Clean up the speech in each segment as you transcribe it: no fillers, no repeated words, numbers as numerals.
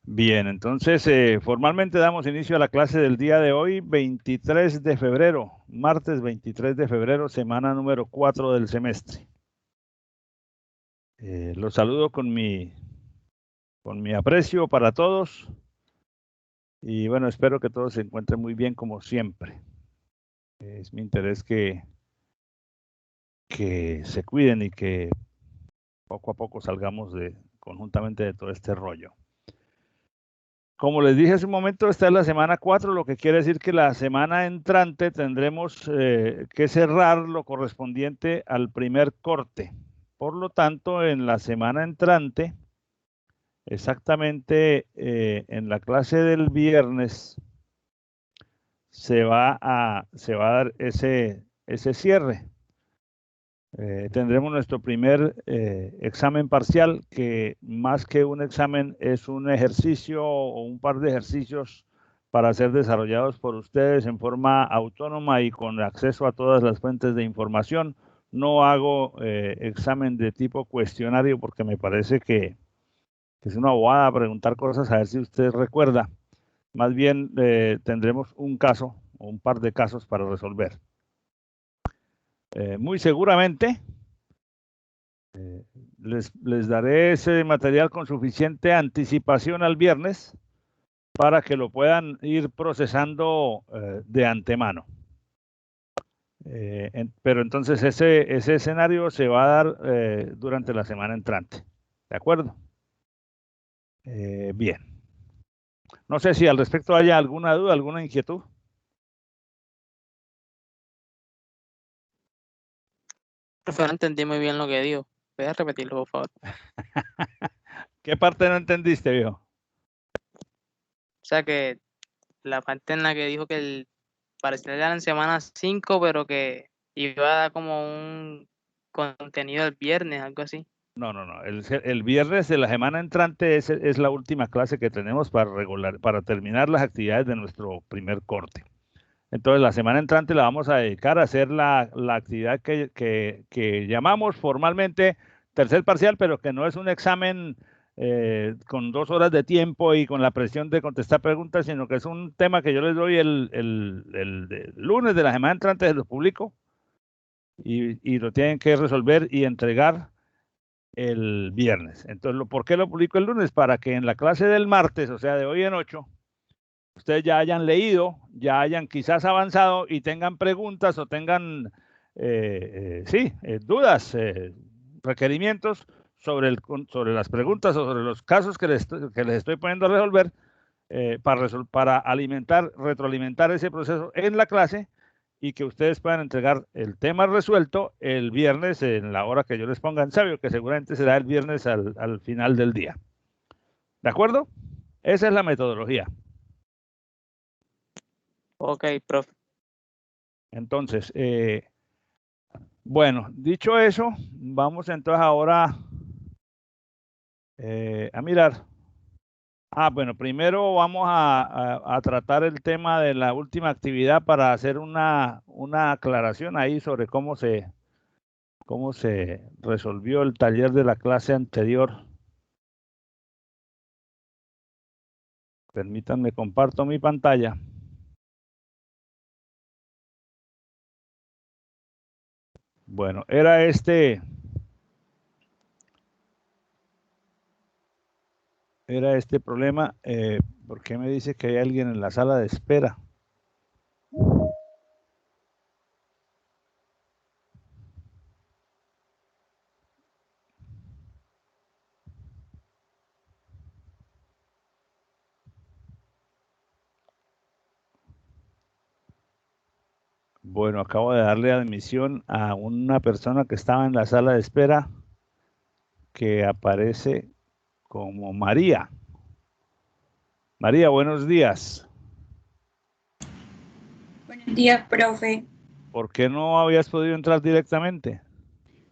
Bien, entonces formalmente damos inicio a la clase del día de hoy, 23 de febrero, martes 23 de febrero, semana número 4 del semestre. Los saludo con mi aprecio para todos y bueno, espero que todos se encuentren muy bien como siempre. Es mi interés que se cuiden y que poco a poco salgamos conjuntamente de todo este rollo. Como les dije hace un momento, esta es la semana 4, lo que quiere decir que la semana entrante tendremos que cerrar lo correspondiente al primer corte. Por lo tanto, en la semana entrante, exactamente en la clase del viernes, se va a dar ese cierre. Tendremos nuestro primer examen parcial, que más que un examen es un ejercicio o un par de ejercicios para ser desarrollados por ustedes en forma autónoma y con acceso a todas las fuentes de información. No hago examen de tipo cuestionario porque me parece que es una bobada preguntar cosas a ver si usted recuerda. Más bien tendremos un caso o un par de casos para resolver. Muy seguramente les daré ese material con suficiente anticipación al viernes para que lo puedan ir procesando de antemano. Pero entonces ese escenario se va a dar durante la semana entrante. ¿De acuerdo? Bien. No sé si al respecto haya alguna duda, alguna inquietud. Profe, no entendí muy bien lo que dijo. ¿Puedes repetirlo, por favor? ¿Qué parte no entendiste, viejo? O sea, que la parte en la que dijo que el parcial era en semana 5, pero que iba a dar como un contenido el viernes, algo así. No. El viernes de la semana entrante es la última clase que tenemos para terminar las actividades de nuestro primer corte. Entonces, la semana entrante la vamos a dedicar a hacer la actividad que llamamos formalmente tercer parcial, pero que no es un examen con 2 horas de tiempo y con la presión de contestar preguntas, sino que es un tema que yo les doy el lunes de la semana entrante, se lo publico y lo tienen que resolver y entregar el viernes. Entonces, ¿por qué lo publico el lunes? Para que en la clase del martes, o sea, de hoy en 8, ustedes ya hayan leído, ya hayan quizás avanzado y tengan preguntas o tengan, dudas, requerimientos sobre las preguntas o sobre los casos que les estoy poniendo a resolver para retroalimentar ese proceso en la clase y que ustedes puedan entregar el tema resuelto el viernes en la hora que yo les ponga en sabio, que seguramente será el viernes al final del día. ¿De acuerdo? Esa es la metodología. Ok, profe. Entonces, bueno, dicho eso, vamos entonces ahora a mirar. Bueno, primero vamos a tratar el tema de la última actividad para hacer una aclaración ahí sobre cómo se resolvió el taller de la clase anterior. Permítanme, comparto mi pantalla. Bueno, era este problema. ¿Por qué me dice que hay alguien en la sala de espera? Bueno, acabo de darle admisión a una persona que estaba en la sala de espera que aparece como María. María, buenos días. Buenos días, profe. ¿Por qué no habías podido entrar directamente?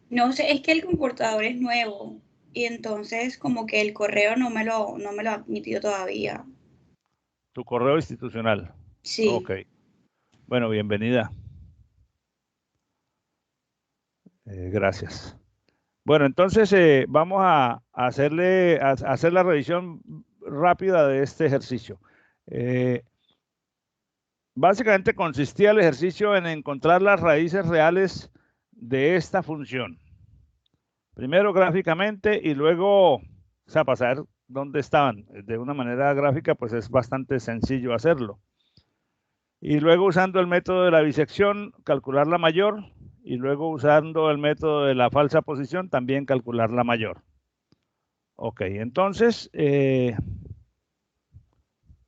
No sé, es que el computador es nuevo y entonces como que el correo no me lo ha admitido todavía. Tu correo institucional. Sí. Ok. Bueno, bienvenida. Gracias. Bueno, entonces vamos a hacer la revisión rápida de este ejercicio. Básicamente consistía el ejercicio en encontrar las raíces reales de esta función. Primero gráficamente y luego, o sea, para saber dónde estaban. De una manera gráfica, pues es bastante sencillo hacerlo. Y luego usando el método de la bisección, calcular la mayor. Y luego usando el método de la falsa posición, también calcular la mayor. Ok, entonces,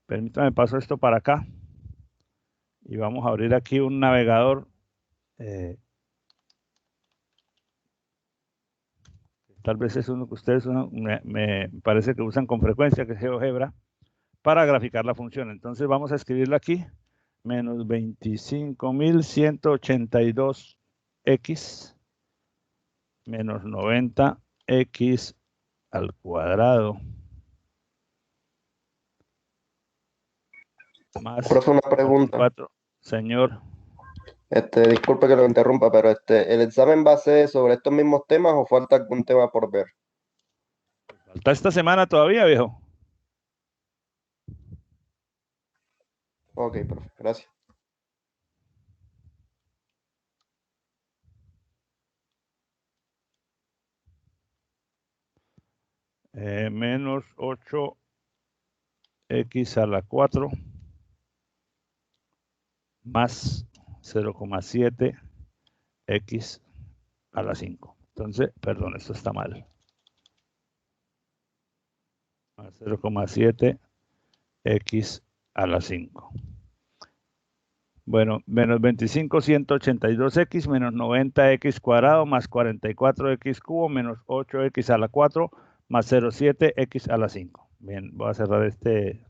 permítame, paso esto para acá. Y vamos a abrir aquí un navegador. Tal vez es uno que ustedes me parece que usan con frecuencia, que es GeoGebra, para graficar la función. Entonces vamos a escribirlo aquí. Menos 25.182x menos 90x al cuadrado más Profe, una pregunta. 4. Señor. Disculpe que lo interrumpa, pero ¿el examen va a ser sobre estos mismos temas o falta algún tema por ver? ¿Falta esta semana todavía, viejo? Ok, profe, gracias. Menos 8x a la 4 más 0,7x a la 5. Entonces, perdón, esto está mal. Más 0,7x a la 5. Bueno, menos 25.182x menos 90x cuadrado más 44x cubo menos 8x a la 4 más 0,7x a la 5. Bien, voy a cerrar este.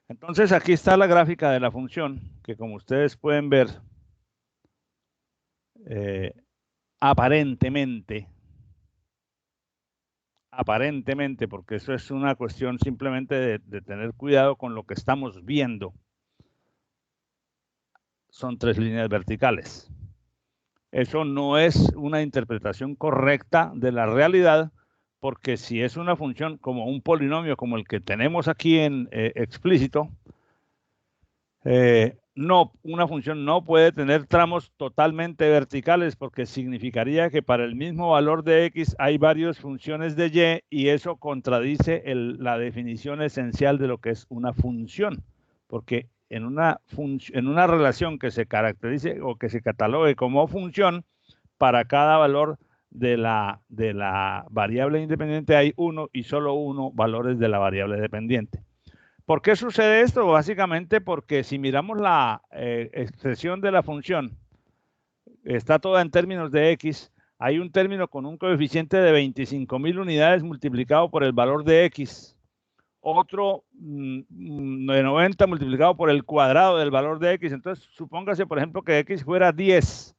Entonces aquí está la gráfica de la función, que como ustedes pueden ver, aparentemente, porque eso es una cuestión simplemente de tener cuidado con lo que estamos viendo, son 3 líneas verticales. Eso no es una interpretación correcta de la realidad, porque si es una función como un polinomio como el que tenemos aquí en explícito, no, una función no puede tener tramos totalmente verticales, porque significaría que para el mismo valor de x hay varias funciones de y, y eso contradice la definición esencial de lo que es una función, porque en una relación que se caracterice o que se catalogue como función, para cada valor de la variable independiente hay uno y solo uno valores de la variable dependiente. ¿Por qué sucede esto? Básicamente porque si miramos la expresión de la función, está toda en términos de x, hay un término con un coeficiente de 25.000 unidades multiplicado por el valor de x, otro de 90 multiplicado por el cuadrado del valor de x. Entonces, supóngase, por ejemplo, que x fuera 10.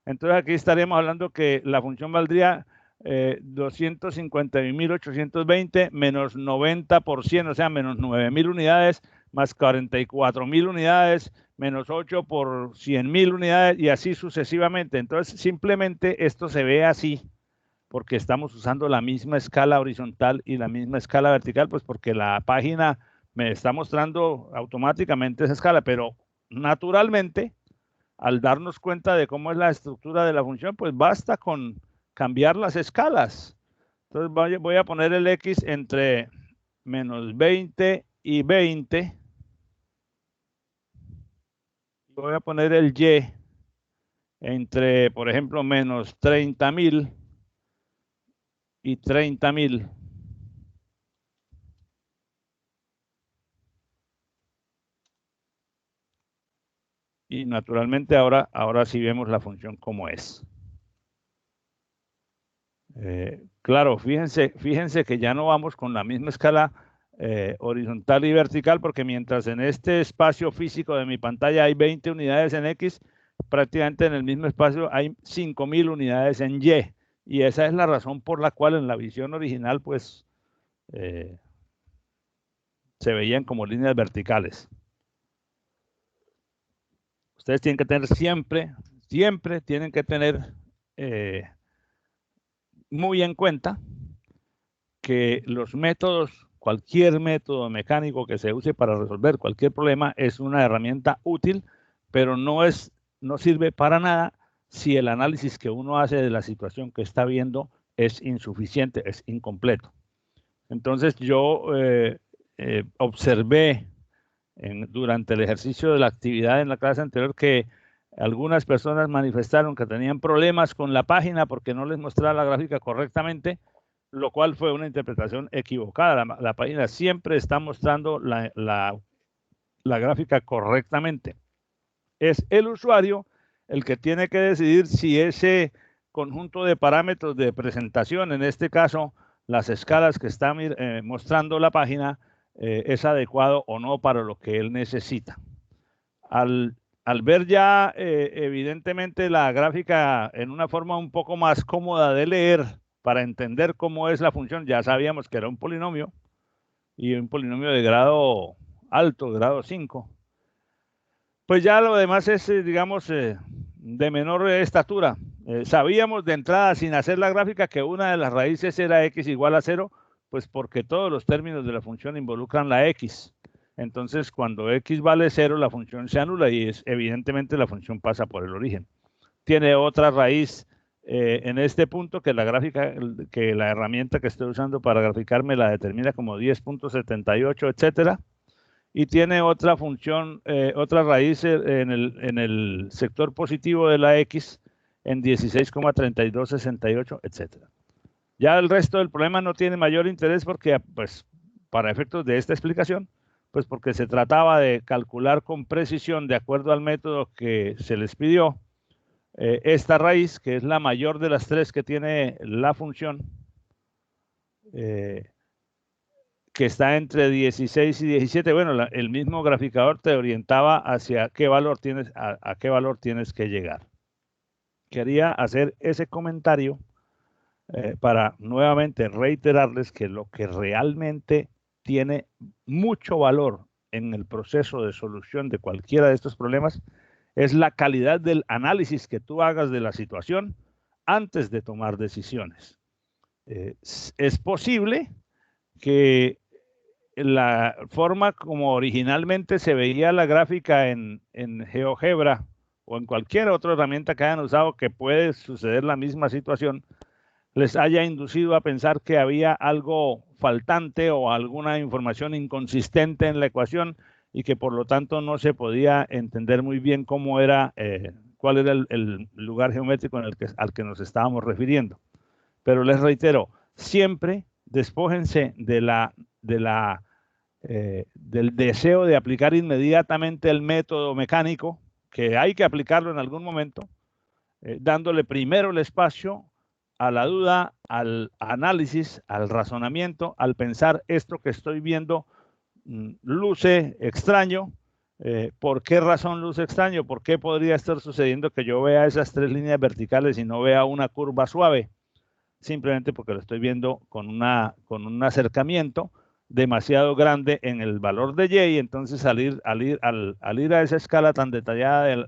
Entonces, aquí estaríamos hablando que la función valdría 251.820 menos 90%, o sea, menos 9.000 unidades, más 44.000 unidades, menos 8 por 100.000 unidades, y así sucesivamente. Entonces, simplemente esto se ve así, porque estamos usando la misma escala horizontal y la misma escala vertical, pues porque la página me está mostrando automáticamente esa escala, pero naturalmente, al darnos cuenta de cómo es la estructura de la función, pues basta con cambiar las escalas. Entonces voy a poner el x entre menos 20 y 20. Voy a poner el y entre, por ejemplo, menos 30.000 y 30.000. Y naturalmente ahora sí vemos la función como es. Claro, fíjense que ya no vamos con la misma escala horizontal y vertical, porque mientras en este espacio físico de mi pantalla hay 20 unidades en X, prácticamente en el mismo espacio hay 5.000 unidades en Y. Y esa es la razón por la cual en la visión original, pues, se veían como líneas verticales. Ustedes tienen que tener siempre tienen que tener muy en cuenta que los métodos, cualquier método mecánico que se use para resolver cualquier problema es una herramienta útil, pero no sirve para nada si el análisis que uno hace de la situación que está viendo es insuficiente, es incompleto. Entonces yo observé durante el ejercicio de la actividad en la clase anterior que algunas personas manifestaron que tenían problemas con la página porque no les mostraba la gráfica correctamente, lo cual fue una interpretación equivocada. La página siempre está mostrando la gráfica correctamente. Es el usuario el que tiene que decidir si ese conjunto de parámetros de presentación, en este caso las escalas que está mostrando la página, es adecuado o no para lo que él necesita. Al ver ya evidentemente la gráfica en una forma un poco más cómoda de leer, para entender cómo es la función, ya sabíamos que era un polinomio y un polinomio de grado alto, grado 5. Pues ya lo demás es, digamos, de menor estatura. Sabíamos de entrada, sin hacer la gráfica, que una de las raíces era x igual a 0, pues porque todos los términos de la función involucran la x. Entonces, cuando x vale 0, la función se anula y evidentemente la función pasa por el origen. Tiene otra raíz en este punto que la gráfica, que la herramienta que estoy usando para graficarme la determina como 10.78, etcétera. Y tiene otra función, otra raíz en el sector positivo de la x en 16,3268, etcétera. Ya el resto del problema no tiene mayor interés porque, pues, para efectos de esta explicación, pues porque se trataba de calcular con precisión, de acuerdo al método que se les pidió, esta raíz, que es la mayor de las tres que tiene la función, que está entre 16 y 17. Bueno, el mismo graficador te orientaba hacia qué valor tienes, a qué valor tienes que llegar. Quería hacer ese comentario para nuevamente reiterarles que lo que realmente tiene mucho valor en el proceso de solución de cualquiera de estos problemas es la calidad del análisis que tú hagas de la situación antes de tomar decisiones. Es posible que la forma como originalmente se veía la gráfica en GeoGebra o en cualquier otra herramienta que hayan usado que puede suceder la misma situación, les haya inducido a pensar que había algo faltante o alguna información inconsistente en la ecuación y que por lo tanto no se podía entender muy bien cómo era, cuál era el lugar geométrico al que nos estábamos refiriendo. Pero les reitero, siempre despójense del deseo de aplicar inmediatamente el método mecánico, que hay que aplicarlo en algún momento, dándole primero el espacio a la duda, al análisis, al razonamiento, al pensar esto que estoy viendo luce extraño. ¿Por qué razón luce extraño? ¿Por qué podría estar sucediendo que yo vea esas tres líneas verticales y no vea una curva suave? Simplemente porque lo estoy viendo con un acercamiento demasiado grande en el valor de y, entonces al ir a esa escala tan detallada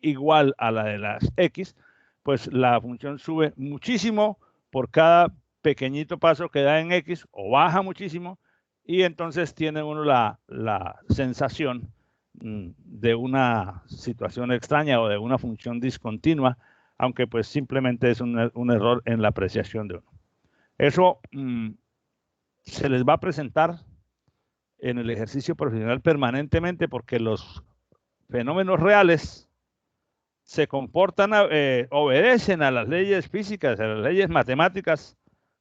igual a la de las x, pues la función sube muchísimo por cada pequeñito paso que da en x o baja muchísimo y entonces tiene uno la sensación de una situación extraña o de una función discontinua, aunque pues simplemente es un error en la apreciación de uno. Eso se les va a presentar en el ejercicio profesional permanentemente porque los fenómenos reales se comportan, obedecen a las leyes físicas, a las leyes matemáticas,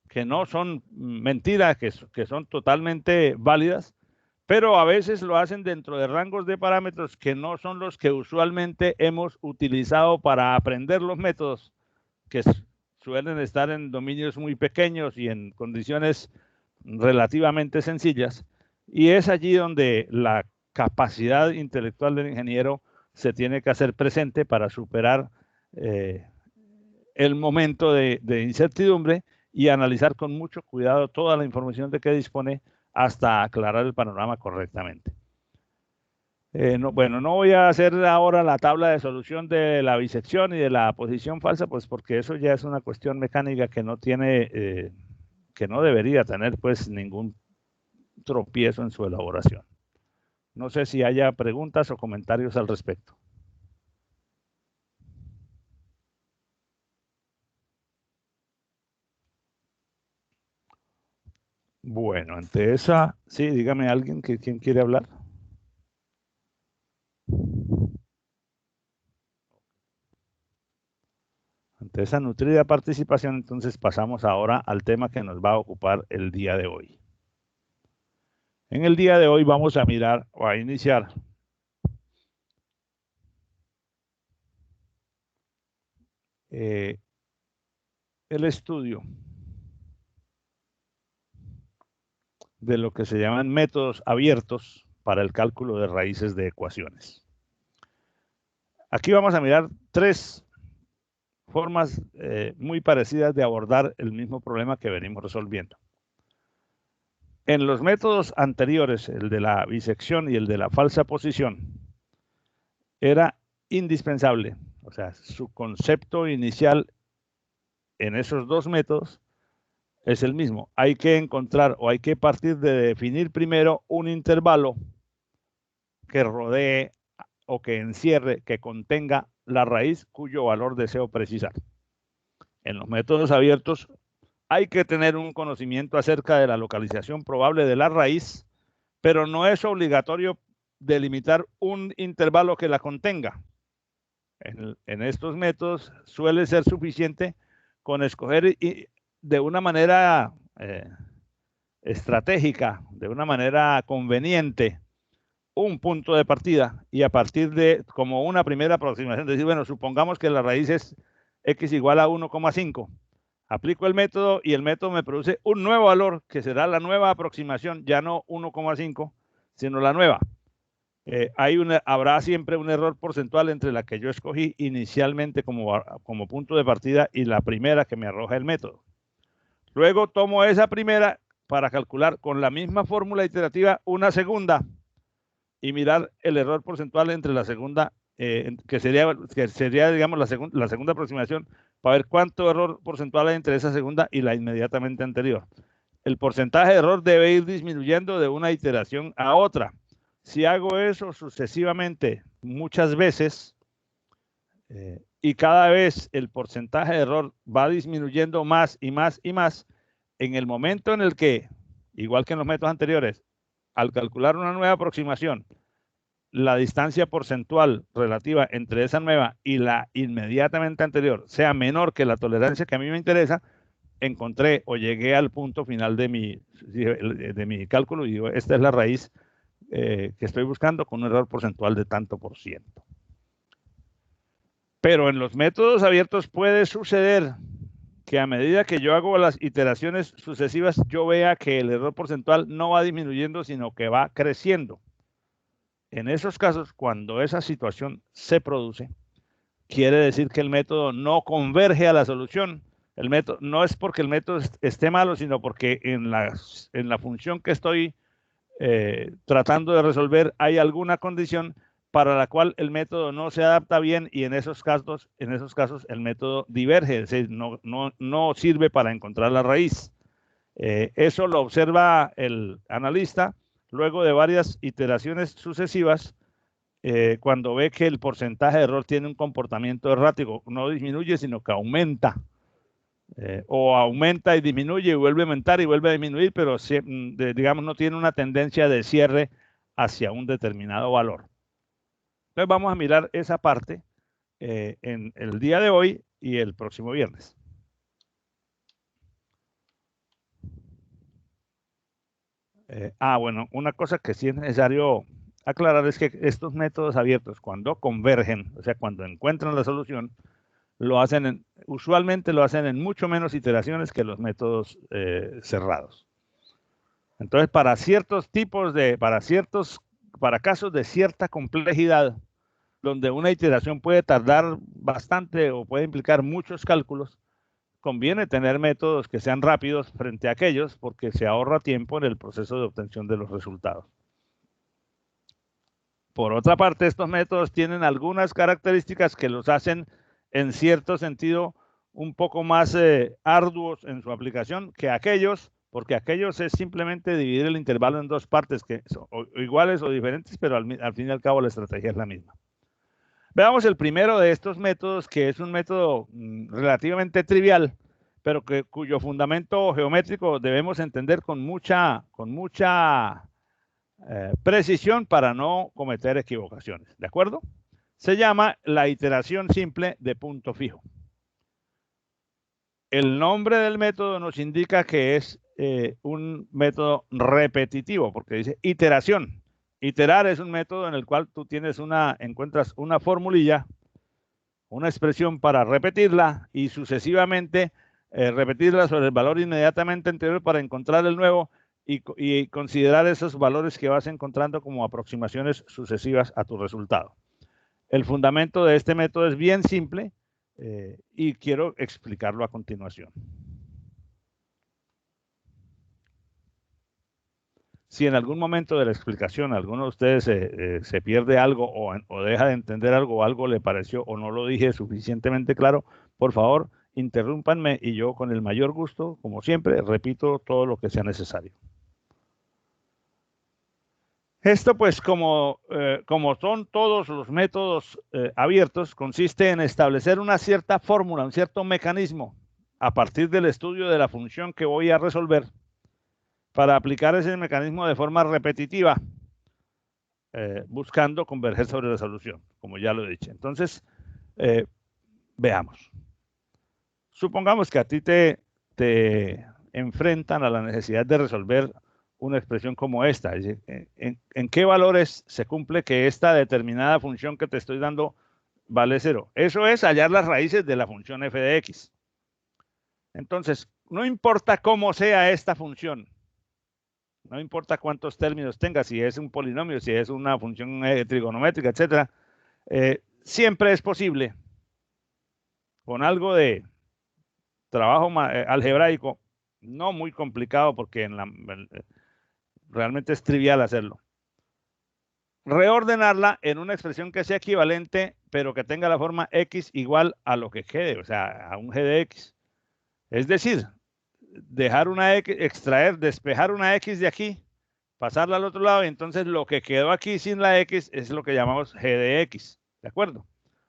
que no son mentiras, que son totalmente válidas, pero a veces lo hacen dentro de rangos de parámetros que no son los que usualmente hemos utilizado para aprender los métodos, que suelen estar en dominios muy pequeños y en condiciones relativamente sencillas, y es allí donde la capacidad intelectual del ingeniero se tiene que hacer presente para superar el momento de incertidumbre y analizar con mucho cuidado toda la información de que dispone hasta aclarar el panorama correctamente. Bueno, no voy a hacer ahora la tabla de solución de la bisección y de la posición falsa, pues porque eso ya es una cuestión mecánica que no tiene que no debería tener pues ningún tropiezo en su elaboración. No sé si haya preguntas o comentarios al respecto. Bueno, ante esa, sí, dígame alguien quién quiere hablar. Ante esa nutrida participación, entonces pasamos ahora al tema que nos va a ocupar el día de hoy. En el día de hoy vamos a mirar o a iniciar el estudio de lo que se llaman métodos abiertos para el cálculo de raíces de ecuaciones. Aquí vamos a mirar tres formas muy parecidas de abordar el mismo problema que venimos resolviendo. En los métodos anteriores, el de la bisección y el de la falsa posición, era indispensable, o sea, su concepto inicial en esos dos métodos es el mismo. Hay que encontrar o hay que partir de definir primero un intervalo que rodee o que encierre, que contenga la raíz cuyo valor deseo precisar. En los métodos abiertos hay que tener un conocimiento acerca de la localización probable de la raíz, pero no es obligatorio delimitar un intervalo que la contenga. En estos métodos suele ser suficiente con escoger de una manera estratégica, de una manera conveniente, un punto de partida y a partir de como una primera aproximación, decir, bueno, supongamos que la raíz es x igual a 1,5. Aplico el método y el método me produce un nuevo valor que será la nueva aproximación, ya no 1,5, sino la nueva. Habrá siempre un error porcentual entre la que yo escogí inicialmente como punto de partida y la primera que me arroja el método. Luego tomo esa primera para calcular con la misma fórmula iterativa una segunda y mirar el error porcentual entre la segunda, que sería digamos, la segunda aproximación, para ver cuánto error porcentual hay entre esa segunda y la inmediatamente anterior. El porcentaje de error debe ir disminuyendo de una iteración a otra. Si hago eso sucesivamente muchas veces y cada vez el porcentaje de error va disminuyendo más y más y más, en el momento en el que, igual que en los métodos anteriores, al calcular una nueva aproximación, la distancia porcentual relativa entre esa nueva y la inmediatamente anterior sea menor que la tolerancia que a mí me interesa, encontré o llegué al punto final de mi cálculo y digo, esta es la raíz que estoy buscando con un error porcentual de tanto por ciento. Pero en los métodos abiertos puede suceder que a medida que yo hago las iteraciones sucesivas, yo vea que el error porcentual no va disminuyendo, sino que va creciendo. En esos casos, cuando esa situación se produce, quiere decir que el método no converge a la solución. El método no es porque el método esté malo, sino porque en la función que estoy tratando de resolver hay alguna condición para la cual el método no se adapta bien y en esos casos el método diverge, es decir, no sirve para encontrar la raíz. Eso lo observa el analista luego de varias iteraciones sucesivas, cuando ve que el porcentaje de error tiene un comportamiento errático, no disminuye, sino que aumenta. O aumenta y disminuye y vuelve a aumentar y vuelve a disminuir, pero digamos no tiene una tendencia de cierre hacia un determinado valor. Entonces vamos a mirar esa parte en el día de hoy y el próximo viernes. Bueno, una cosa que sí es necesario aclarar es que estos métodos abiertos, cuando convergen, o sea, cuando encuentran la solución, usualmente lo hacen en mucho menos iteraciones que los métodos cerrados. Entonces, para casos de cierta complejidad, donde una iteración puede tardar bastante o puede implicar muchos cálculos, conviene tener métodos que sean rápidos frente a aquellos porque se ahorra tiempo en el proceso de obtención de los resultados. Por otra parte, estos métodos tienen algunas características que los hacen en cierto sentido un poco más arduos en su aplicación que aquellos, porque aquellos es simplemente dividir el intervalo en dos partes que son iguales o diferentes, pero al fin y al cabo la estrategia es la misma. Veamos el primero de estos métodos, que es un método relativamente trivial, pero cuyo fundamento geométrico debemos entender con mucha precisión para no cometer equivocaciones, ¿de acuerdo? Se llama la iteración simple de punto fijo. El nombre del método nos indica que es un método repetitivo, porque dice iteración. Iterar es un método en el cual tú encuentras una formulilla, una expresión para repetirla y sucesivamente repetirla sobre el valor inmediatamente anterior para encontrar el nuevo y considerar esos valores que vas encontrando como aproximaciones sucesivas a tu resultado. El fundamento de este método es bien simple y quiero explicarlo a continuación. Si en algún momento de la explicación alguno de ustedes se pierde algo o deja de entender algo o algo le pareció o no lo dije suficientemente claro, por favor, interrúmpanme y yo con el mayor gusto, como siempre, repito todo lo que sea necesario. Esto, pues, como son todos los métodos abiertos, consiste en establecer una cierta fórmula, un cierto mecanismo a partir del estudio de la función que voy a resolver para aplicar ese mecanismo de forma repetitiva, buscando converger sobre la solución, como ya lo he dicho. Entonces, veamos. Supongamos que a ti te enfrentan a la necesidad de resolver una expresión como esta. ¿En qué valores se cumple que esta determinada función que te estoy dando vale 0? Eso es hallar las raíces de la función f de x. Entonces, no importa cómo sea esta función, no importa cuántos términos tenga, si es un polinomio, si es una función trigonométrica, etc. Siempre es posible, con algo de trabajo algebraico, no muy complicado porque realmente es trivial hacerlo, reordenarla en una expresión que sea equivalente, pero que tenga la forma x igual a lo que quede, o sea, a un g de x. Es decir, dejar una x, despejar una x de aquí, pasarla al otro lado, y entonces lo que quedó aquí sin la x es lo que llamamos g de x, ¿de acuerdo? O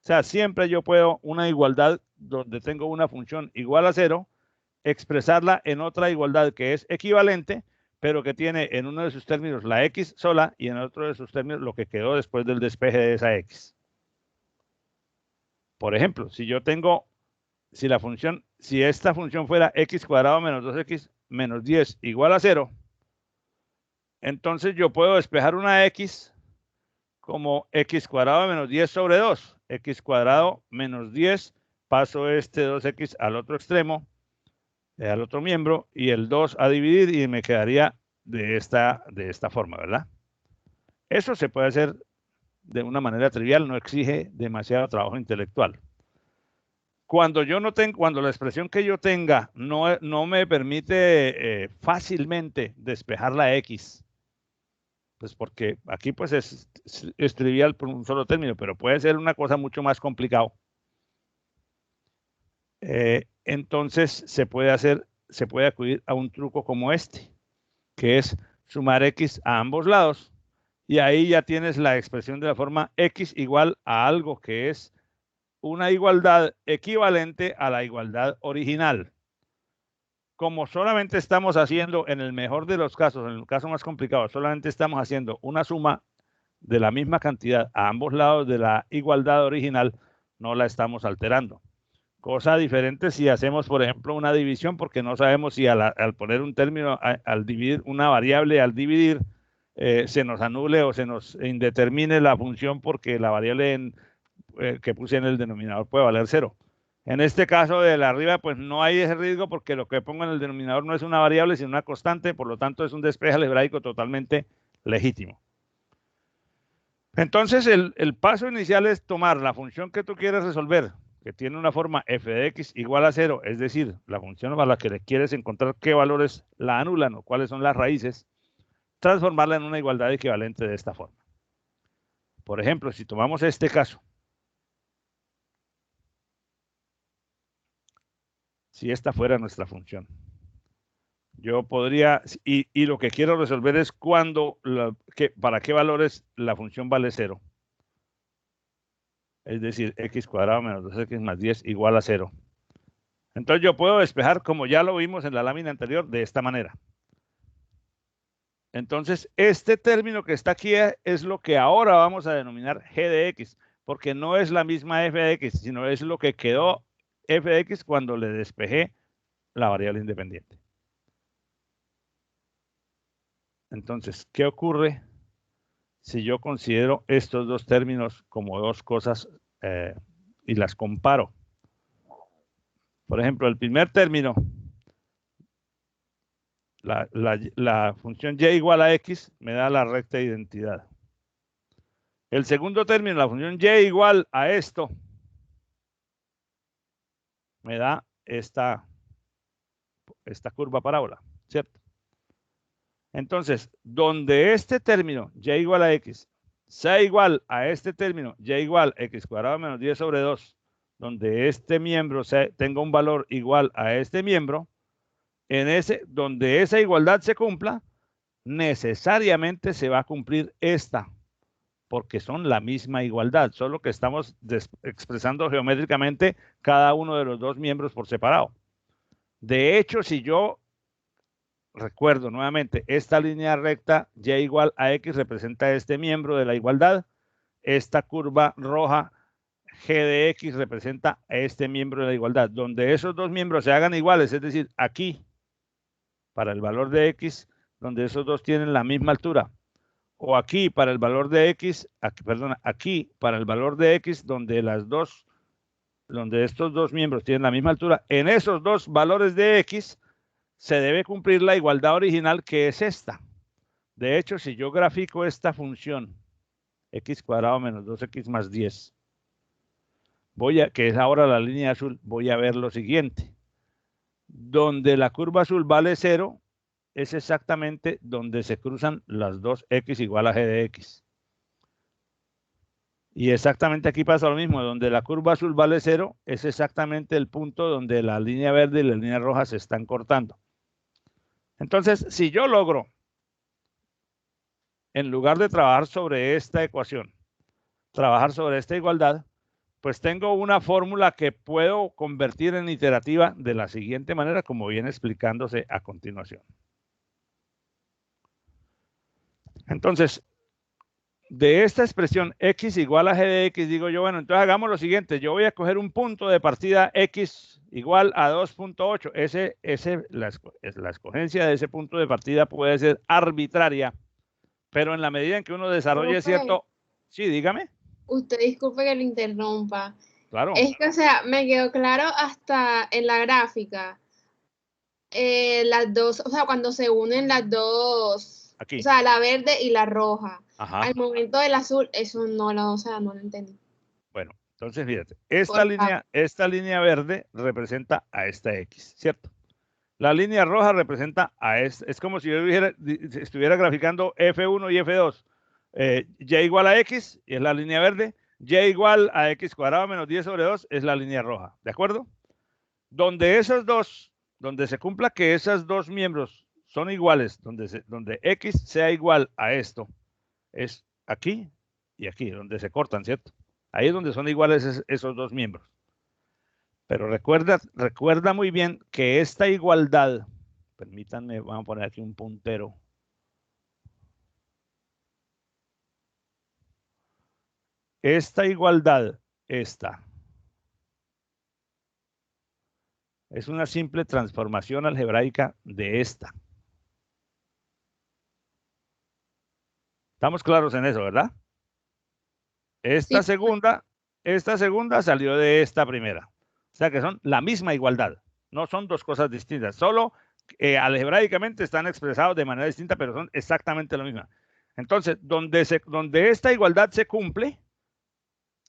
sea, siempre yo puedo una igualdad donde tengo una función igual a 0, expresarla en otra igualdad que es equivalente, pero que tiene en uno de sus términos la x sola y en otro de sus términos lo que quedó después del despeje de esa x. Por ejemplo, si esta función fuera x cuadrado menos 2x menos 10 igual a 0, entonces yo puedo despejar una x como x cuadrado menos 10 sobre 2. X cuadrado menos 10, paso este 2x al otro extremo, al otro miembro, y el 2 a dividir, y me quedaría de esta forma, ¿verdad? Eso se puede hacer de una manera trivial, no exige demasiado trabajo intelectual. Cuando la expresión que yo tenga no me permite fácilmente despejar la x, pues porque aquí pues es trivial por un solo término, pero puede ser una cosa mucho más complicada. Entonces se puede acudir a un truco como este, que es sumar x a ambos lados, y ahí ya tienes la expresión de la forma x igual a algo que es una igualdad equivalente a la igualdad original. Como solamente estamos haciendo, en el mejor de los casos, en el caso más complicado, solamente estamos haciendo una suma de la misma cantidad a ambos lados de la igualdad original, no la estamos alterando. Cosa diferente si hacemos, por ejemplo, una división, porque no sabemos si al poner un término, al dividir una variable, al dividir, se nos anule o se nos indetermine la función porque la variable que puse en el denominador puede valer 0. En este caso de la arriba, pues no hay ese riesgo porque lo que pongo en el denominador no es una variable, sino una constante, por lo tanto es un despeje algebraico totalmente legítimo. Entonces, el paso inicial es tomar la función que tú quieres resolver, que tiene una forma f de x igual a 0, es decir, la función a la que le quieres encontrar qué valores la anulan o cuáles son las raíces, transformarla en una igualdad equivalente de esta forma. Por ejemplo, si tomamos este caso, si esta fuera nuestra función. Yo podría, y lo que quiero resolver es cuando, para qué valores la función vale 0. Es decir, x cuadrado menos 2x más 10 igual a 0. Entonces yo puedo despejar, como ya lo vimos en la lámina anterior, de esta manera. Entonces, este término que está aquí es lo que ahora vamos a denominar g de x, porque no es la misma f de x, sino es lo que quedó f de x cuando le despejé la variable independiente. Entonces, ¿qué ocurre si yo considero estos dos términos como dos cosas y las comparo? Por ejemplo, el primer término, la función y igual a x, me da la recta de identidad. El segundo término, la función y igual a esto, me da esta curva parábola, ¿cierto? Entonces, donde este término, y igual a x, sea igual a este término, y igual a x cuadrado menos 10 sobre 2, donde este miembro tenga un valor igual a este miembro, donde esa igualdad se cumpla, necesariamente se va a cumplir esta, porque son la misma igualdad, solo que estamos expresando geométricamente cada uno de los dos miembros por separado. De hecho, si yo recuerdo nuevamente, esta línea recta y igual a x representa este miembro de la igualdad, esta curva roja g de x representa a este miembro de la igualdad, donde esos dos miembros se hagan iguales, es decir, aquí, para el valor de x, donde esos dos tienen la misma altura, o aquí para el valor de x, aquí para el valor de x, donde estos dos miembros tienen la misma altura, en esos dos valores de x se debe cumplir la igualdad original, que es esta. De hecho, si yo grafico esta función, x cuadrado menos 2x más 10, que es ahora la línea azul, voy a ver lo siguiente. Donde la curva azul vale 0, es exactamente donde se cruzan las dos x igual a g de x. Y exactamente aquí pasa lo mismo, donde la curva azul vale 0, es exactamente el punto donde la línea verde y la línea roja se están cortando. Entonces, si yo logro, en lugar de trabajar sobre esta ecuación, trabajar sobre esta igualdad, pues tengo una fórmula que puedo convertir en iterativa de la siguiente manera, como viene explicándose a continuación. Entonces, de esta expresión x igual a g de x, digo yo, bueno, entonces hagamos lo siguiente. Yo voy a coger un punto de partida x igual a 2.8. La escogencia de ese punto de partida puede ser arbitraria, pero en la medida en que uno desarrolle cierto... Sí, dígame. Usted disculpe que lo interrumpa. Claro. Es que, o sea, me quedó claro hasta en la gráfica. Las dos, o sea, cuando se unen las dos, aquí. O sea, la verde y la roja. Ajá. Al momento del azul, eso no lo entendí. Bueno, entonces fíjate, esta línea verde representa a esta x, ¿cierto? La línea roja representa a esta. Es como si yo estuviera graficando F1 y F2. Y igual a x, y es la línea verde. Y igual a x cuadrado menos 10 sobre 2 es la línea roja. ¿De acuerdo? Donde se cumpla que esos dos miembros son iguales, donde x sea igual a esto, es aquí y aquí, donde se cortan, ¿cierto? Ahí es donde son iguales esos dos miembros. Pero recuerda muy bien que esta igualdad, permítanme, vamos a poner aquí un puntero. Esta igualdad, esta, es una simple transformación algebraica de esta. Estamos claros en eso, ¿verdad? Esta segunda salió de esta primera. O sea que son la misma igualdad. No son dos cosas distintas. Solo algebraicamente están expresados de manera distinta, pero son exactamente lo mismo. Entonces, donde esta igualdad se cumple,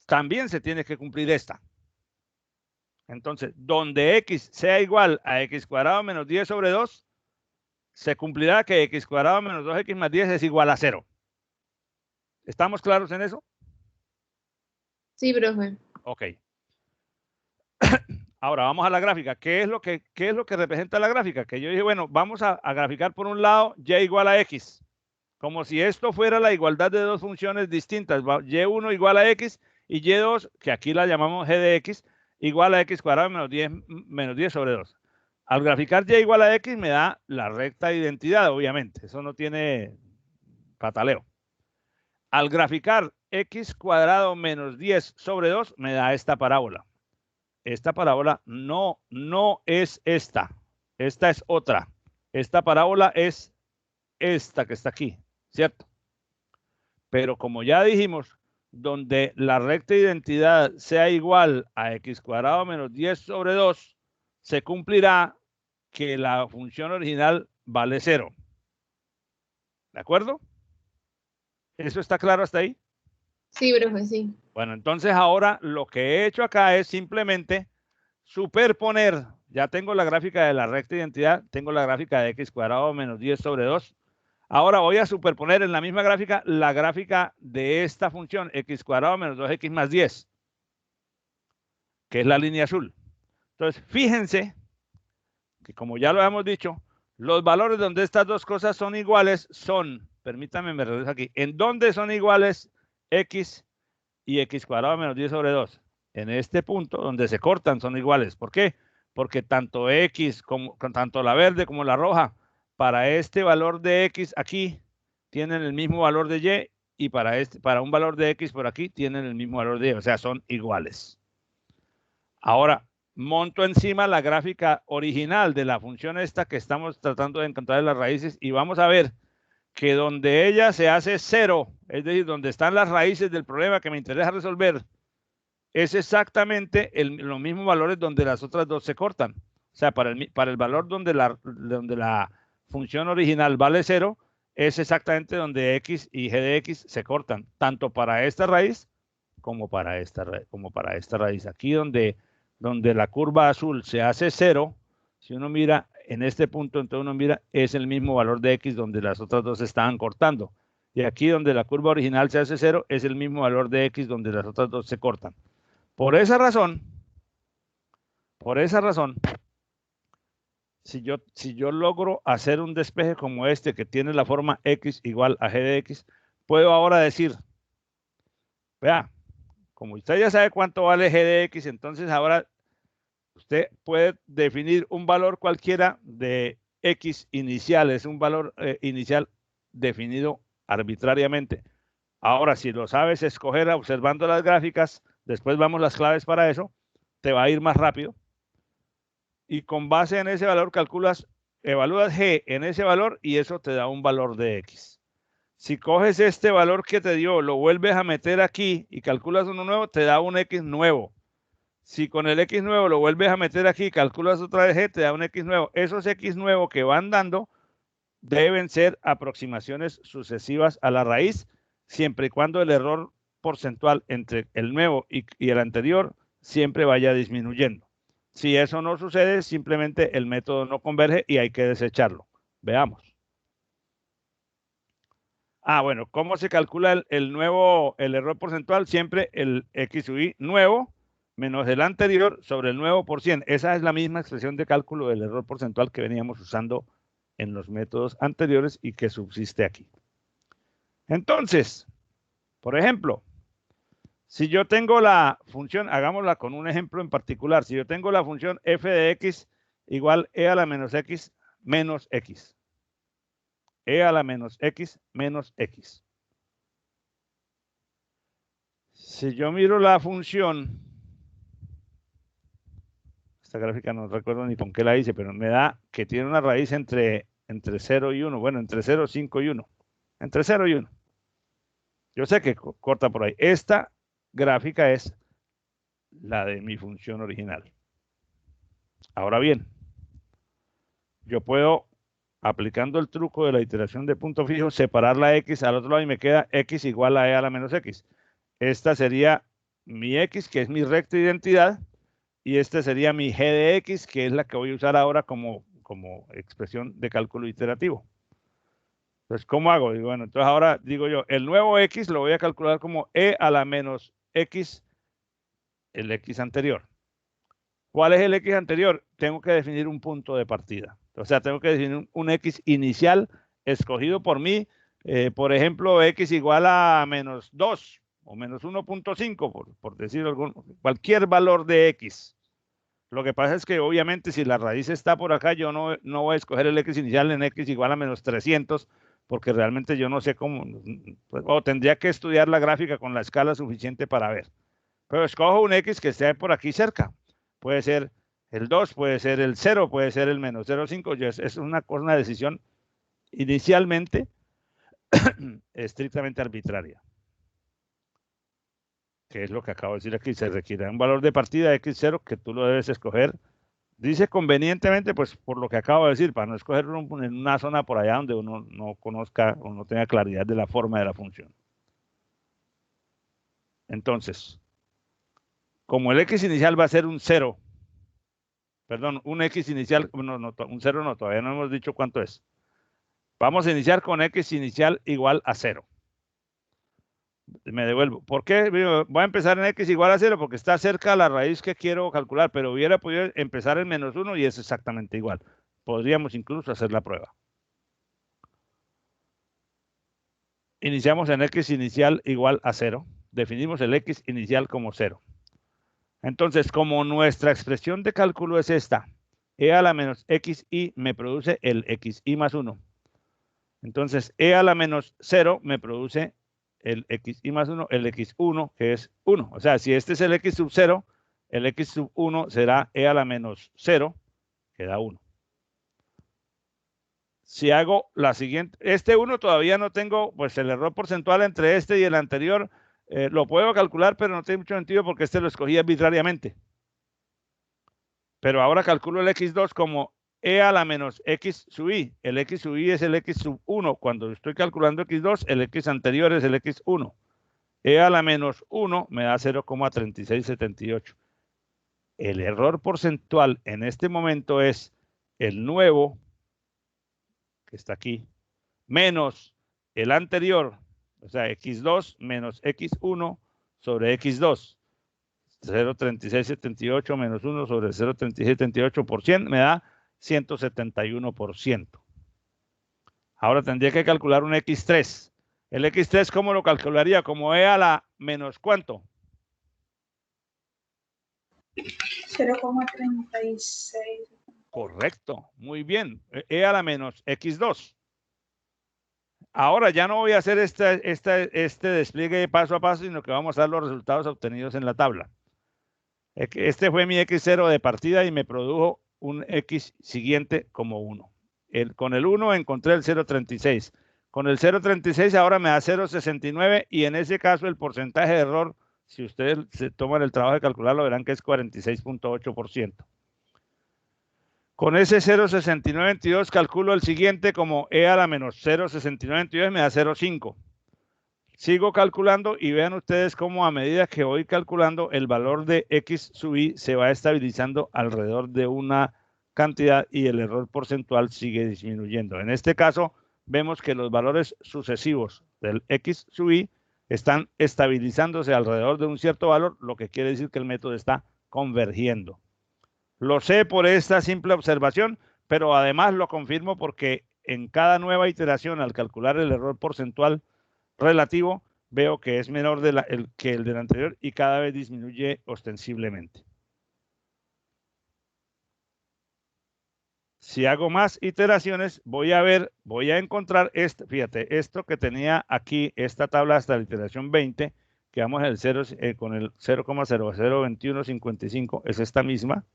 también se tiene que cumplir esta. Entonces, donde x sea igual a x cuadrado menos 10 sobre 2, se cumplirá que x cuadrado menos 2x más 10 es igual a 0. ¿Estamos claros en eso? Sí, profe. Ok. Ahora vamos a la gráfica. ¿Qué es lo que representa la gráfica? Que yo dije, bueno, vamos a graficar por un lado y igual a x. Como si esto fuera la igualdad de dos funciones distintas. Y1 igual a x y y2, que aquí la llamamos g de x, igual a x cuadrado menos 10 sobre 2. Al graficar y igual a x me da la recta de identidad, obviamente. Eso no tiene pataleo. Al graficar x cuadrado menos 10 sobre 2 me da esta parábola. Esta parábola no es esta. Esta es otra. Esta parábola es esta que está aquí, ¿cierto? Pero como ya dijimos, donde la recta de identidad sea igual a x cuadrado menos 10 sobre 2, se cumplirá que la función original vale 0. ¿De acuerdo? ¿Eso está claro hasta ahí? Sí, profe, sí. Bueno, entonces ahora lo que he hecho acá es simplemente superponer. Ya tengo la gráfica de la recta de identidad, tengo la gráfica de x cuadrado menos 10 sobre 2. Ahora voy a superponer en la misma gráfica la gráfica de esta función x cuadrado menos 2x más 10, que es la línea azul. Entonces, fíjense que como ya lo hemos dicho, los valores donde estas dos cosas son iguales son, permítanme, me regreso aquí, ¿en dónde son iguales x y x cuadrado menos 10 sobre 2? En este punto donde se cortan son iguales. ¿Por qué? Porque tanto x, tanto la verde como la roja, para este valor de x aquí tienen el mismo valor de y, y para un valor de x por aquí tienen el mismo valor de y, o sea, son iguales. Ahora, monto encima la gráfica original de la función esta que estamos tratando de encontrar las raíces y vamos a ver que donde ella se hace 0, es decir, donde están las raíces del problema que me interesa resolver, es exactamente los mismos valores donde las otras dos se cortan. O sea, para el valor donde la función original vale 0, es exactamente donde x y g de x se cortan, tanto para esta raíz como para esta raíz. Aquí donde la curva azul se hace 0, si uno mira en este punto, entonces uno mira, es el mismo valor de x donde las otras dos se estaban cortando. Y aquí donde la curva original se hace 0, es el mismo valor de x donde las otras dos se cortan. Por esa razón, si yo logro hacer un despeje como este que tiene la forma x igual a g de x, puedo ahora decir, vea, como usted ya sabe cuánto vale g de x, entonces ahora usted puede definir un valor cualquiera de x inicial, es un valor inicial definido arbitrariamente. Ahora, si lo sabes escoger observando las gráficas, después vamos las claves para eso, te va a ir más rápido. Y con base en ese valor evalúas g en ese valor y eso te da un valor de x. Si coges este valor que te dio, lo vuelves a meter aquí y calculas uno nuevo, te da un x nuevo. Si con el x nuevo lo vuelves a meter aquí y calculas otra vez g, te da un x nuevo. Esos x nuevos que van dando deben ser aproximaciones sucesivas a la raíz, siempre y cuando el error porcentual entre el nuevo y el anterior siempre vaya disminuyendo. Si eso no sucede, simplemente el método no converge y hay que desecharlo. Veamos. Bueno, ¿cómo se calcula el error porcentual? Siempre el x sub i nuevo menos el anterior sobre el nuevo por 100. Esa es la misma expresión de cálculo del error porcentual que veníamos usando en los métodos anteriores y que subsiste aquí. Entonces, por ejemplo, si yo tengo la función, hagámosla con un ejemplo en particular, si yo tengo la función f de x igual e a la menos x menos x. E a la menos x menos x. Si yo miro la función, esta gráfica no recuerdo ni con qué la hice, pero me da que tiene una raíz entre 0 y 1. Bueno, entre 0, 5 y 1. Entre 0 y 1. Yo sé que corta por ahí. Esta gráfica es la de mi función original. Ahora bien, yo puedo, aplicando el truco de la iteración de punto fijo, separar la x al otro lado y me queda x igual a e a la menos x. Esta sería mi x, que es mi recta de identidad, y esta sería mi g de x, que es la que voy a usar ahora como expresión de cálculo iterativo. Entonces, ¿cómo hago? Digo, bueno, entonces ahora digo yo, el nuevo x lo voy a calcular como e a la menos x, el x anterior. ¿Cuál es el X anterior? Tengo que definir un punto de partida. O sea, tengo que definir un X inicial escogido por mí. Por ejemplo, X igual a menos 2 o menos 1.5, por decir cualquier valor de X. Lo que pasa es que obviamente si la raíz está por acá, yo no voy a escoger el X inicial en X igual a menos 300, porque realmente yo no sé cómo, o tendría que estudiar la gráfica con la escala suficiente para ver. Pero escojo un X que esté por aquí cerca. Puede ser el 2, puede ser el 0, puede ser el menos 0.5. Es una decisión inicialmente estrictamente arbitraria. Que es lo que acabo de decir aquí. Se requiere un valor de partida X0 que tú lo debes escoger. Dice convenientemente, pues por lo que acabo de decir, para no escogerlo en una zona por allá donde uno no conozca o no tenga claridad de la forma de la función. Entonces, como el X inicial va a ser un 0, perdón, un X inicial, un 0 no, todavía no hemos dicho cuánto es. Vamos a iniciar con X inicial igual a 0. Me devuelvo. ¿Por qué? Voy a empezar en X igual a 0 porque está cerca a la raíz que quiero calcular, pero hubiera podido empezar en menos 1 y es exactamente igual. Podríamos incluso hacer la prueba. Iniciamos en X inicial igual a 0. Definimos el X inicial como 0. Entonces, como nuestra expresión de cálculo es esta, E a la menos XI me produce el XI más 1. Entonces, E a la menos 0 me produce el XI más 1, el X1, que es 1. O sea, si este es el X sub 0, el X sub 1 será E a la menos 0, que da 1. Si hago la siguiente, este 1 todavía no tengo, pues el error porcentual entre este y el anterior, lo puedo calcular, pero no tiene mucho sentido porque este lo escogí arbitrariamente. Pero ahora calculo el X2 como E a la menos X sub I. El X sub I es el X sub 1. Cuando estoy calculando X2, el X anterior es el X1. E a la menos 1 me da 0,3678. El error porcentual en este momento es el nuevo, que está aquí, menos el anterior, o sea, X2 menos X1 sobre X2. 0,3678 menos 1 sobre 0,3678% me da 171%. Ahora tendría que calcular un X3. El X3, ¿cómo lo calcularía? Como E a la menos ¿cuánto? 0,36. Correcto, muy bien. E a la menos X2. Ahora ya no voy a hacer este despliegue paso a paso, sino que vamos a dar los resultados obtenidos en la tabla. Este fue mi X0 de partida y me produjo un X siguiente como 1. Con el 1 encontré el 0,36. Con el 0,36 ahora me da 0,69 y en ese caso el porcentaje de error, si ustedes se toman el trabajo de calcularlo, verán que es 46.8%. Con ese 0,6922 calculo el siguiente como E a la menos 0,6922 me da 0,5. Sigo calculando y vean ustedes cómo a medida que voy calculando el valor de X sub I se va estabilizando alrededor de una cantidad y el error porcentual sigue disminuyendo. En este caso vemos que los valores sucesivos del X sub I están estabilizándose alrededor de un cierto valor, lo que quiere decir que el método está convergiendo. Lo sé por esta simple observación, pero además lo confirmo porque en cada nueva iteración al calcular el error porcentual relativo, veo que es menor que el del anterior y cada vez disminuye ostensiblemente. Si hago más iteraciones, voy a encontrar fíjate, esto que tenía aquí, esta tabla hasta la iteración 20, que vamos con el 0,002155, es esta misma.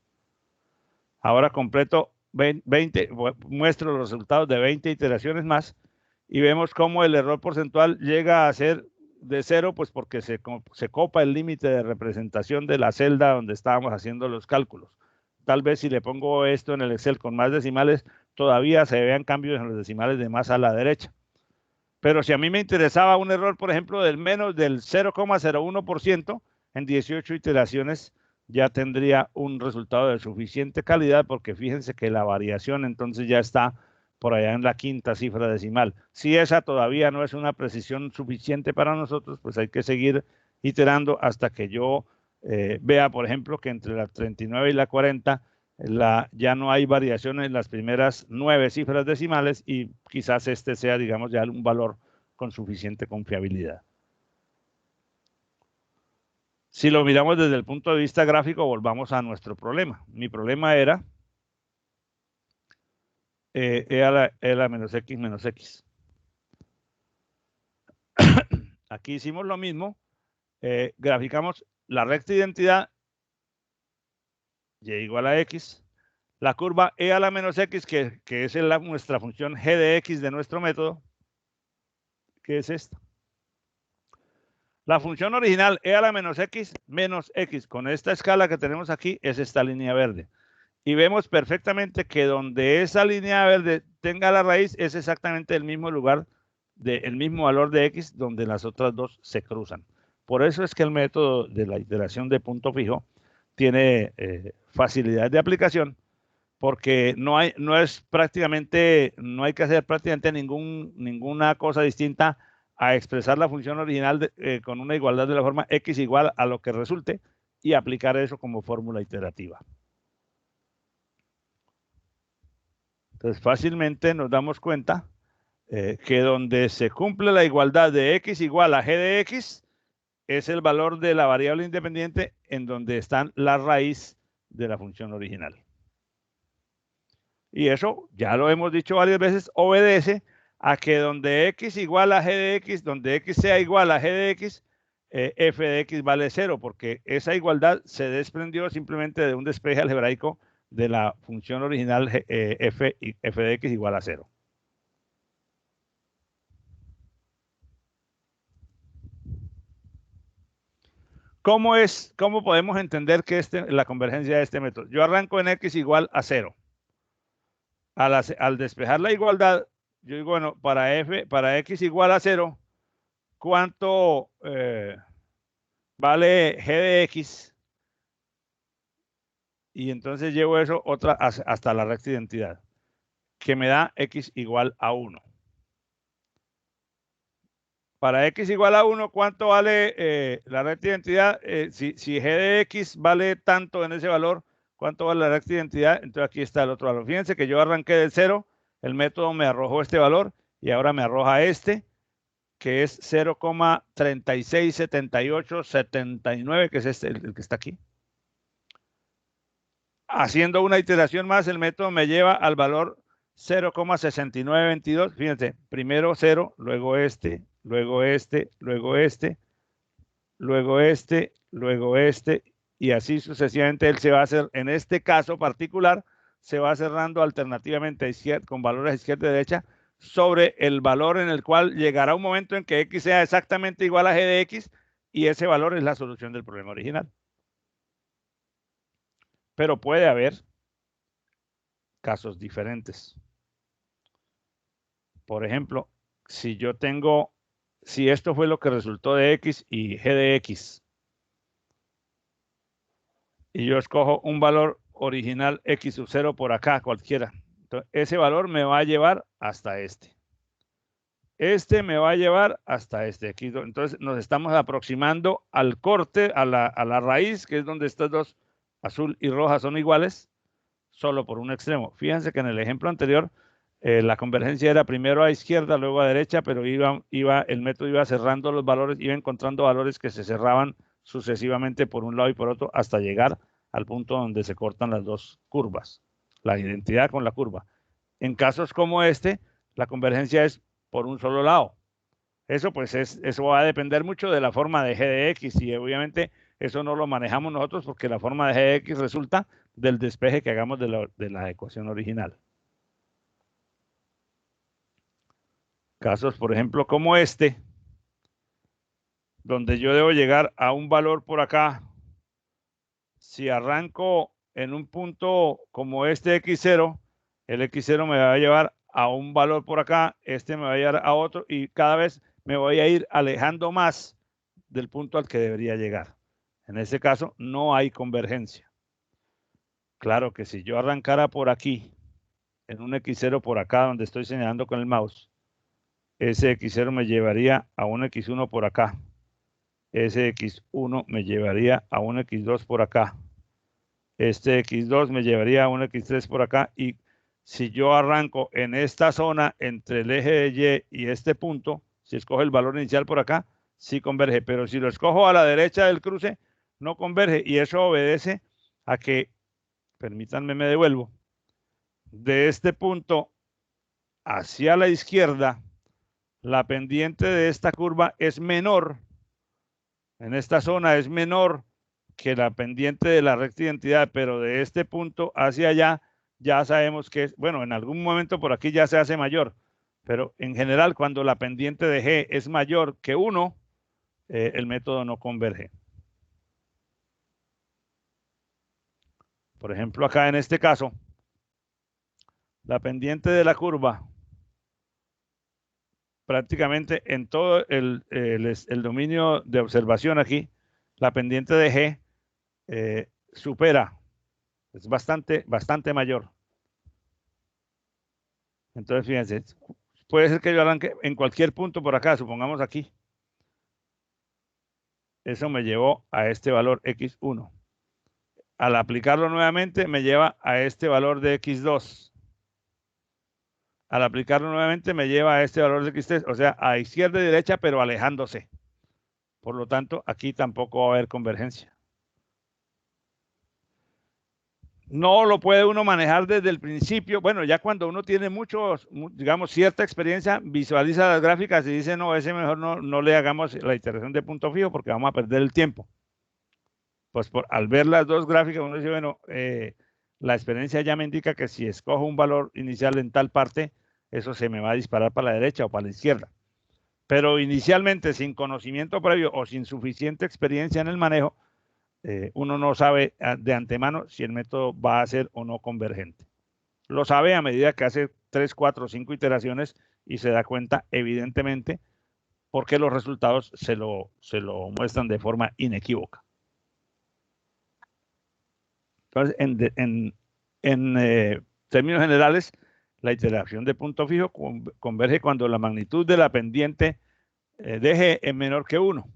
Ahora completo 20, muestro los resultados de 20 iteraciones más y vemos cómo el error porcentual llega a ser de 0, pues porque se copa el límite de representación de la celda donde estábamos haciendo los cálculos. Tal vez si le pongo esto en el Excel con más decimales, todavía se vean cambios en los decimales de más a la derecha. Pero si a mí me interesaba un error, por ejemplo, del menos del 0,01%, en 18 iteraciones ya tendría un resultado de suficiente calidad, porque fíjense que la variación entonces ya está por allá en la quinta cifra decimal. Si esa todavía no es una precisión suficiente para nosotros, pues hay que seguir iterando hasta que yo vea, por ejemplo, que entre la 39 y la 40 ya no hay variaciones en las primeras 9 cifras decimales y quizás este sea, digamos, ya un valor con suficiente confiabilidad. Si lo miramos desde el punto de vista gráfico, volvamos a nuestro problema. Mi problema era E a la menos X menos X. Aquí hicimos lo mismo. Graficamos la recta identidad Y igual a X. La curva E a la menos X, que es nuestra función G de X de nuestro método, que es esta. La función original E a la menos X con esta escala que tenemos aquí es esta línea verde. Y vemos perfectamente que donde esa línea verde tenga la raíz es exactamente el mismo lugar, el mismo valor de X donde las otras dos se cruzan. Por eso es que el método de la iteración de punto fijo tiene facilidad de aplicación, porque no hay que hacer prácticamente ninguna cosa distinta a expresar la función original con una igualdad de la forma X igual a lo que resulte y aplicar eso como fórmula iterativa. Entonces fácilmente nos damos cuenta que donde se cumple la igualdad de X igual a G de X es el valor de la variable independiente en donde está la raíz de la función original. Y eso, ya lo hemos dicho varias veces, obedece a que donde X igual a G de X, donde X sea igual a G de X, F de X vale 0, porque esa igualdad se desprendió simplemente de un despeje algebraico de la función original F de X igual a 0. ¿Cómo podemos entender que la convergencia de este método? Yo arranco en X igual a 0. Al despejar la igualdad, yo digo, bueno, para X igual a 0, ¿cuánto vale G de X? Y entonces llevo eso hasta la recta identidad, que me da X igual a 1. Para X igual a 1, ¿cuánto vale la recta identidad? Si G de X vale tanto en ese valor, ¿cuánto vale la recta identidad? Entonces aquí está el otro valor. Fíjense que yo arranqué del 0, el método me arrojó este valor y ahora me arroja este, que es 0,367879, que es el que está aquí. Haciendo una iteración más, el método me lleva al valor 0,6922. Fíjense, primero 0, luego este, luego este, luego este, luego este, luego este, y así sucesivamente él se va a hacer, en este caso particular, se va cerrando alternativamente con valores a izquierda y derecha sobre el valor en el cual llegará un momento en que X sea exactamente igual a G de X y ese valor es la solución del problema original. Pero puede haber casos diferentes. Por ejemplo, si esto fue lo que resultó de X y G de X, y yo escojo un valor original X sub 0 por acá, cualquiera, entonces ese valor me va a llevar hasta este. Este me va a llevar hasta este. Aquí, entonces nos estamos aproximando al corte, a la raíz, que es donde estas dos, azul y roja, son iguales, solo por un extremo. Fíjense que en el ejemplo anterior, la convergencia era primero a izquierda, luego a derecha, pero el método iba cerrando los valores, iba encontrando valores que se cerraban sucesivamente por un lado y por otro hasta llegar al punto donde se cortan las dos curvas, la identidad con la curva. En casos como este, la convergencia es por un solo lado. Eso va a depender mucho de la forma de G de X y obviamente eso no lo manejamos nosotros porque la forma de G de X resulta del despeje que hagamos de la ecuación original. Casos, por ejemplo, como este, donde yo debo llegar a un valor por acá. Si arranco en un punto como este X0, el X0 me va a llevar a un valor por acá, este me va a llevar a otro y cada vez me voy a ir alejando más del punto al que debería llegar. En ese caso no hay convergencia. Claro que si yo arrancara por aquí, en un X0 por acá donde estoy señalando con el mouse, ese X0 me llevaría a un X1 por acá. ese x1 me llevaría a un x2 por acá. Este x2 me llevaría a un x3 por acá. Y si yo arranco en esta zona entre el eje de Y y este punto, si escojo el valor inicial por acá, sí converge. Pero si lo escojo a la derecha del cruce, no converge. Y eso obedece a que, permítanme, me devuelvo, de este punto hacia la izquierda, la pendiente de esta curva es menor, en esta zona es menor que la pendiente de la recta identidad, pero de este punto hacia allá ya sabemos que es, bueno, en algún momento por aquí ya se hace mayor, pero en general cuando la pendiente de G es mayor que 1, el método no converge. Por ejemplo, acá en este caso, la pendiente de la curva prácticamente en todo el dominio de observación aquí, la pendiente de G supera, es bastante mayor. Entonces, fíjense, puede ser que yo arranque en cualquier punto por acá, supongamos aquí. Eso me llevó a este valor x1. Al aplicarlo nuevamente, me lleva a este valor de x2. Al aplicarlo nuevamente, me lleva a este valor de x3, o sea, a izquierda y derecha, pero alejándose. Por lo tanto, aquí tampoco va a haber convergencia. No lo puede uno manejar desde el principio. Bueno, ya cuando uno tiene digamos, cierta experiencia, visualiza las gráficas y dice, no, ese mejor no le hagamos la iteración de punto fijo porque vamos a perder el tiempo. Pues al ver las dos gráficas, uno dice, bueno, la experiencia ya me indica que si escojo un valor inicial en tal parte, eso se me va a disparar para la derecha o para la izquierda. Pero inicialmente, sin conocimiento previo o sin suficiente experiencia en el manejo, uno no sabe de antemano si el método va a ser o no convergente. Lo sabe a medida que hace 3, 4, 5 iteraciones y se da cuenta, evidentemente, porque los resultados se lo muestran de forma inequívoca. Entonces, en términos generales, la iteración de punto fijo converge cuando la magnitud de la pendiente de G es menor que 1.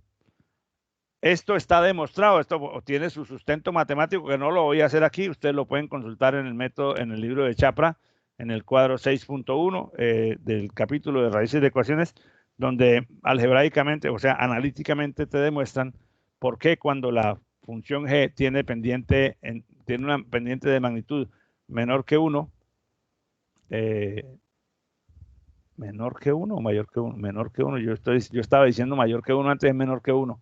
Esto está demostrado, esto tiene su sustento matemático que no lo voy a hacer aquí, ustedes lo pueden consultar en el método, en el libro de Chapra, en el cuadro 6.1 del capítulo de raíces de ecuaciones, donde algebraicamente, o sea, analíticamente te demuestran por qué cuando la función G tiene una pendiente de magnitud menor que 1, menor que 1 o mayor que 1, menor que 1, yo estaba diciendo mayor que 1 antes de menor que 1.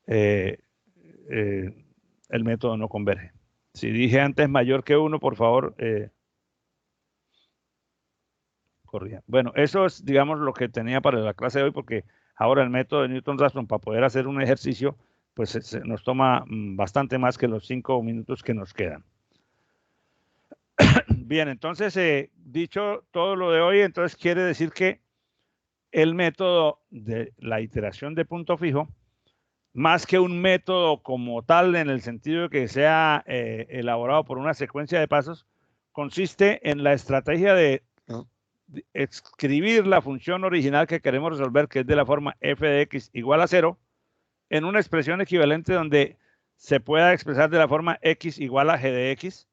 El método no converge. Si dije antes mayor que 1, por favor, corrija. Bueno, eso es, digamos, lo que tenía para la clase de hoy, porque ahora el método de Newton-Raphson, para poder hacer un ejercicio, pues nos toma bastante más que los 5 minutos que nos quedan. Bien, entonces, dicho todo lo de hoy, entonces quiere decir que el método de la iteración de punto fijo, más que un método como tal en el sentido de que sea elaborado por una secuencia de pasos, consiste en la estrategia de escribir la función original que queremos resolver, que es de la forma f de x igual a 0, en una expresión equivalente donde se pueda expresar de la forma x igual a g de x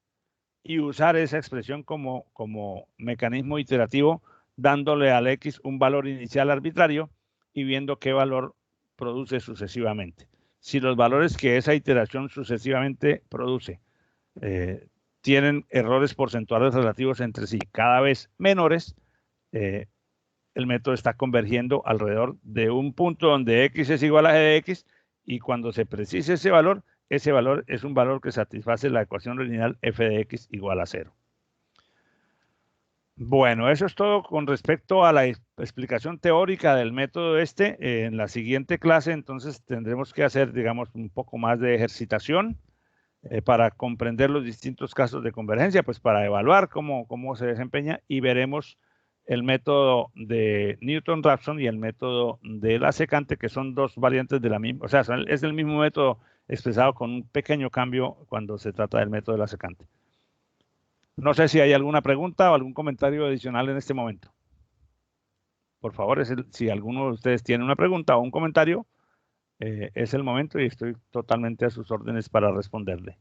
y usar esa expresión como mecanismo iterativo, dándole al x un valor inicial arbitrario y viendo qué valor produce sucesivamente. Si los valores que esa iteración sucesivamente produce tienen errores porcentuales relativos entre sí cada vez menores, el método está convergiendo alrededor de un punto donde x es igual a g de x y cuando se precise ese valor es un valor que satisface la ecuación original f de x igual a 0. Bueno, eso es todo con respecto a la explicación teórica del método en la siguiente clase, entonces tendremos que hacer, digamos, un poco más de ejercitación para comprender los distintos casos de convergencia, pues para evaluar cómo se desempeña y veremos el método de Newton-Raphson y el método de la secante, que son dos variantes de la misma, o sea, es el mismo método expresado con un pequeño cambio cuando se trata del método de la secante. No sé si hay alguna pregunta o algún comentario adicional en este momento. Por favor, si alguno de ustedes tiene una pregunta o un comentario, es el momento y estoy totalmente a sus órdenes para responderle.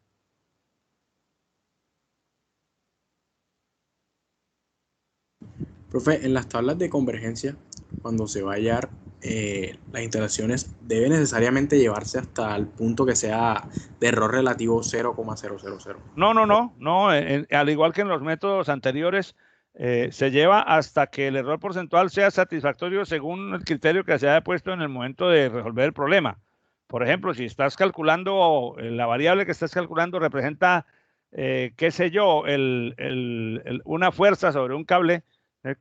Profe, en las tablas de convergencia, cuando se va a hallar las interacciones, ¿debe necesariamente llevarse hasta el punto que sea de error relativo 0,000? No. Al igual que en los métodos anteriores, se lleva hasta que el error porcentual sea satisfactorio según el criterio que se haya puesto en el momento de resolver el problema. Por ejemplo, si estás calculando, la variable que estás calculando representa, qué sé yo, una fuerza sobre un cable,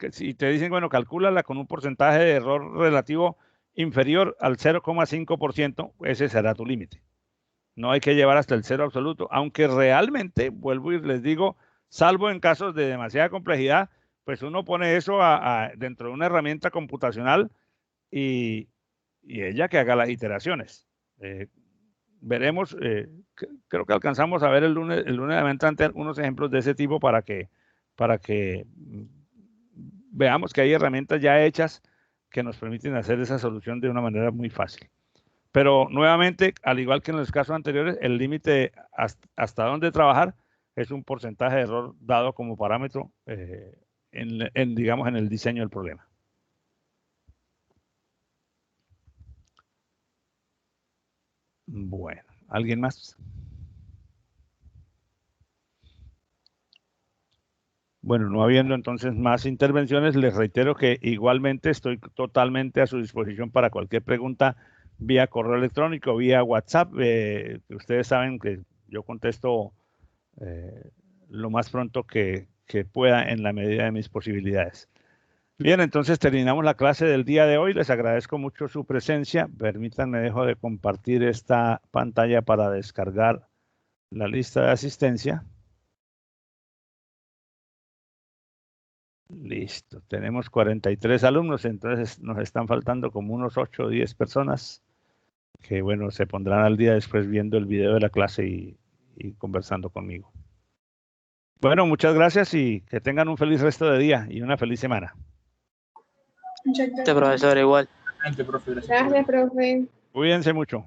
si te dicen, bueno, calcúlala con un porcentaje de error relativo inferior al 0,5%, ese será tu límite. No hay que llevar hasta el cero absoluto, aunque realmente, vuelvo y les digo, salvo en casos de demasiada complejidad, pues uno pone eso dentro de una herramienta computacional y ella que haga las iteraciones. Veremos, creo que alcanzamos a ver el lunes entrante unos ejemplos de ese tipo para que veamos que hay herramientas ya hechas que nos permiten hacer esa solución de una manera muy fácil. Pero nuevamente, al igual que en los casos anteriores, el límite hasta dónde trabajar es un porcentaje de error dado como parámetro, digamos, en el diseño del problema. Bueno, ¿alguien más? Bueno, no habiendo entonces más intervenciones, les reitero que igualmente estoy totalmente a su disposición para cualquier pregunta vía correo electrónico, vía WhatsApp. Ustedes saben que yo contesto lo más pronto que pueda en la medida de mis posibilidades. Bien, entonces terminamos la clase del día de hoy. Les agradezco mucho su presencia. Permítanme, dejo de compartir esta pantalla para descargar la lista de asistencia. Listo, tenemos 43 alumnos, entonces nos están faltando como unos 8 o 10 personas que, bueno, se pondrán al día después viendo el video de la clase y conversando conmigo. Bueno, muchas gracias y que tengan un feliz resto de día y una feliz semana. Muchas Este profesor igual. Gracias, profe. Cuídense mucho.